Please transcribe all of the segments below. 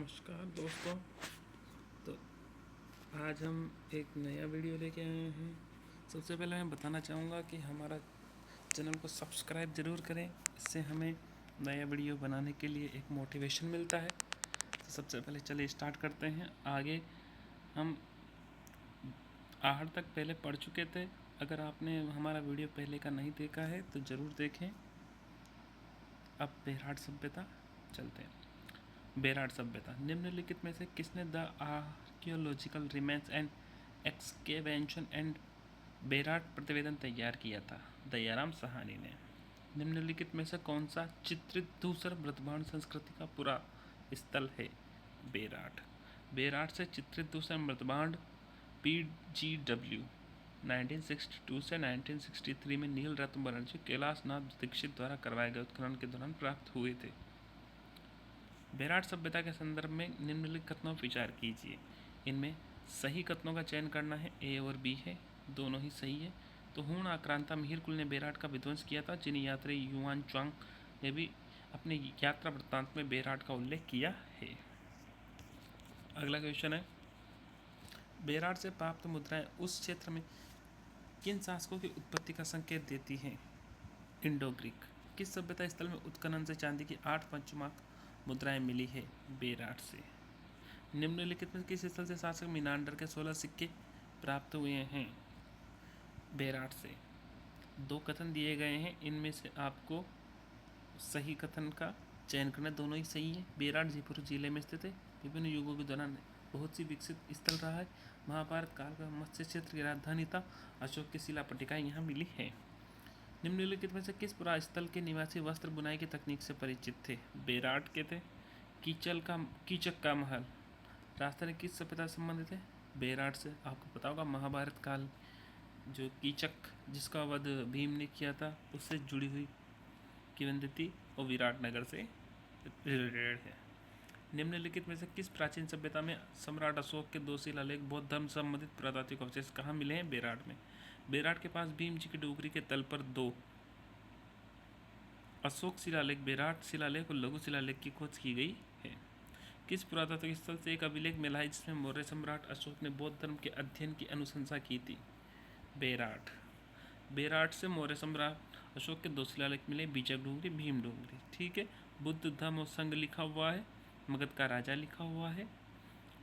नमस्कार दोस्तों। तो आज हम एक नया वीडियो लेके आए हैं। सबसे पहले मैं बताना चाहूँगा कि हमारा चैनल को सब्सक्राइब ज़रूर करें। इससे हमें नया वीडियो बनाने के लिए एक मोटिवेशन मिलता है। तो सबसे पहले चलिए स्टार्ट करते हैं। आगे हम आहट तक पहले पढ़ चुके थे। अगर आपने हमारा वीडियो पहले का नहीं देखा है तो ज़रूर देखें। अब बेरहाट सभ्यता चलते हैं। बेरहाट सभ्यता निम्नलिखित में से किसने the archaeological remains and excavation and Bairat प्रतिवेदन तैयार किया था? दयाराम साहनी ने। निम्नलिखित में से कौन सा चित्रित दूसरा मृतभांड संस्कृति का पूरा स्थल है? बेरहाट। बेरहाट से चित्रित दूसरा मृतभांड PGW 1962 से 1963 में नील रत्न बनर्जी कैलाश नाथ दीक्षित द्वारा करवाए गए उत्खनन के दौरान प्राप्त हुए थे। बेरहाट सभ्यता के संदर्भ में निम्नलिखित कथनों पर विचार कीजिए। इनमें सही कथनों का चयन करना है। ए और बी है, दोनों ही सही है। तो हूण आक्रांता मिहिरकुल ने बेरहाट का विध्वंस किया था। चीनी यात्री युआन च्वांग ने भी अपने यात्रा वृत्तांत में बेरहाट का उल्लेख किया है। अगला क्वेश्चन है, बेरहाट से प्राप्त मुद्राएं उस क्षेत्र में किन शासकों की उत्पत्ति का संकेत देती हैं? Indo Greek. किस सभ्यता स्थल में उत्खनन से चांदी की 8 पंचमांक मुद्राएं मिली है? बेरहाट से। निम्नलिखित में किस स्थल से शासक मीनांडर के 16 सिक्के प्राप्त हुए हैं? बेरहाट से। दो कथन दिए गए हैं, इनमें से आपको सही कथन का चयन करना। दोनों ही सही है। बेरहाट जयपुर जिले में स्थित है। विभिन्न युगों के दौरान बहुत सी विकसित स्थल रहा है। महाभारत काल का मत्स्य क्षेत्र की राजधानी था। अशोक की शिला पट्टिकाएं यहाँ मिली है। निम्नलिखित में से किस पुरा स्थल के निवासी वस्त्र बुनाई की तकनीक से परिचित थे? बेरहाट के थे। कीचक का महल राजस्थान की किस सभ्यता से संबंधित है? बेरहाट से। आपको पता होगा महाभारत काल जो कीचक जिसका वध भीम ने किया था उससे जुड़ी हुई किंवदंती और विराटनगर से रिलेटेड है। निम्नलिखित में से किस प्राचीन सभ्यता में सम्राट अशोक के 2 शिलालेख बौद्ध धर्म संबंधित पुरातात्विक अवशेष कहाँ मिले हैं? बेरहाट में। बेरहाट के पास भीम जी की डोगरी के तल पर 2 अशोक शिलालेख, बेरहाट शिलालेख और लघु शिलालेख की खोज की गई है। किस पुरातात्विक स्थल से एक अभिलेख मिला है जिसमें मौर्य सम्राट अशोक ने बौद्ध धर्म के अध्ययन की अनुशंसा की थी? बेरहाट। बेरहाट से मौर्य सम्राट अशोक के 2 शिलालेख मिले, बीजक डोंगरी, भीम डोंगरी। ठीक है। बुद्ध धर्म और संघ लिखा हुआ है, मगध का राजा लिखा हुआ है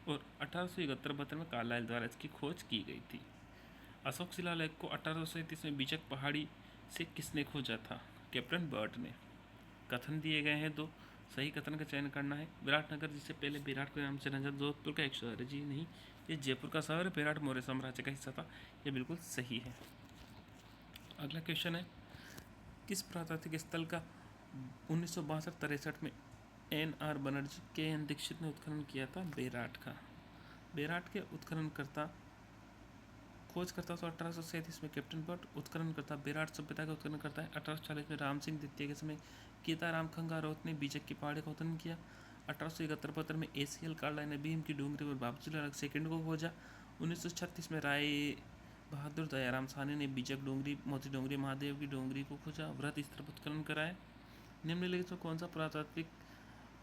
और 1871 में कार्लाइल द्वारा इसकी खोज की गई थी। अशोक शिलालेख को 1837 में बीजक पहाड़ी से किसने खोजा था? कैप्टन बर्ट ने। कथन दिए गए हैं 2, सही कथन का चयन करना है। विराटनगर जिसे पहले बेरहाट के नाम से जाना जाता, जोधपुर का एक शहर है। जी नहीं, ये जयपुर का शहर है। बेरहाट मौर्य साम्राज्य का हिस्सा था। ये बिल्कुल सही है। अगला क्वेश्चन है, किस पुरातात्विक स्थल का 1962-63 में NR बनर्जी KN दीक्षित ने उत्खनन किया था? बेरहाट का। बेरहाट के उत्खननकर्ता खोजकर्ता तो 1837 में कैप्टन बर्ट, उत्खननकर्ता बेरहाट सभ्यता का उत्खननकर्ता है 1840 में राम सिंह द्वितीय के समय कीताराम खंगारोत ने बीजक की पहाड़ी का उत्खनन किया। 1871 में ACL कार्लाइल ने भीम की डोंगरी और बाबूजी सेकंड को खोजा। 1936 में राय बहादुर दयाराम साहनी ने बीजक डोंगरी, मोती डोंगरी, महादेव की डोंगरी को खोजा। वृहत स्तर पर उत्खनन कराया। निम्नलिखित में कौन सा पुरातात्विक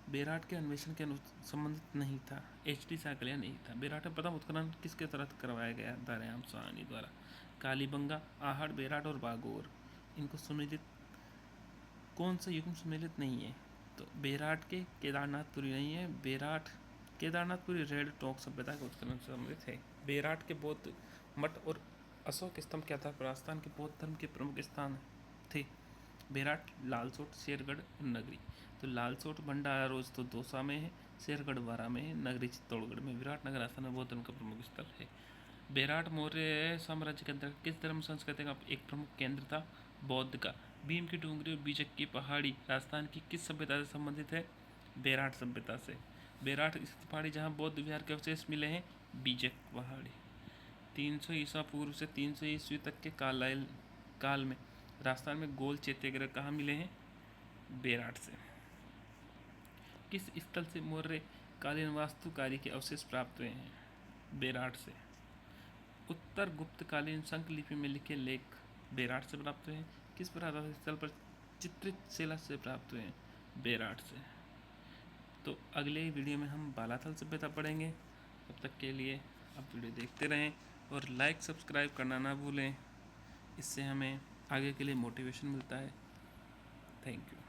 बेरहाट के अन्वेषण के संबंधित नहीं था? HD साकलिया नहीं था। बेरहाट में प्रथम उत्खनन किसके तहत करवाया गया? दयाराम साहनी द्वारा। कालीबंगा, आहट, बेरहाट और बागोर, इनको सुमेलित कौन सा युग्म सुमेलित नहीं है? तो बेरहाट के केदारनाथपुरी नहीं है। बेरहाट केदारनाथपुरी रेड टॉक सभ्यता के उत्खनन से संबंधित है। बेरहाट के बौद्ध मठ और अशोक स्तंभ के आधार पर राजस्थान के बौद्ध धर्म के प्रमुख स्थान थे। बेरहाट, लालसोट, शेरगढ़ और नगरी। तो लालसोट भंडारा रोज तो दौसा में है, शेरगढ़ बारा में है, नगरी चित्तौड़गढ़ में। विराटनगर राजस्थान में बौद्ध धर्म का प्रमुख स्थल है। बेरहाट मौर्य साम्राज्य के अंतर्गत किस धर्म संस्कृति का एक प्रमुख केंद्र था? बौद्ध का। भीम की डोंगरी और बीजक की पहाड़ी राजस्थान की किस सभ्यता से संबंधित है? बेरहाट सभ्यता से। बेरहाट स्थित पहाड़ी जहाँ बौद्ध विहार के अवशेष मिले हैं? बीजक पहाड़ी। 300 ईसा पूर्व से 300 ईस्वी तक के काल में राजस्थान में गोल चैत्य कहाँ मिले हैं? बेरहाट से। किस स्थल से मौर्य कालीन वास्तुकारी के अवशेष प्राप्त हुए हैं? बेरहाट से। उत्तर गुप्तकालीन संख लिपि में लिखे लेख बेरहाट से प्राप्त हुए हैं। किस पुरातात्विक स्थल पर चित्रित शिला से प्राप्त हुए हैं? बेरहाट से। तो अगले वीडियो में हम बालाथल सभ्यता पढ़ेंगे। तब तक के लिए आप वीडियो देखते रहें और लाइक सब्सक्राइब करना ना भूलें। इससे हमें आगे के लिए मोटिवेशन मिलता है। Thank you.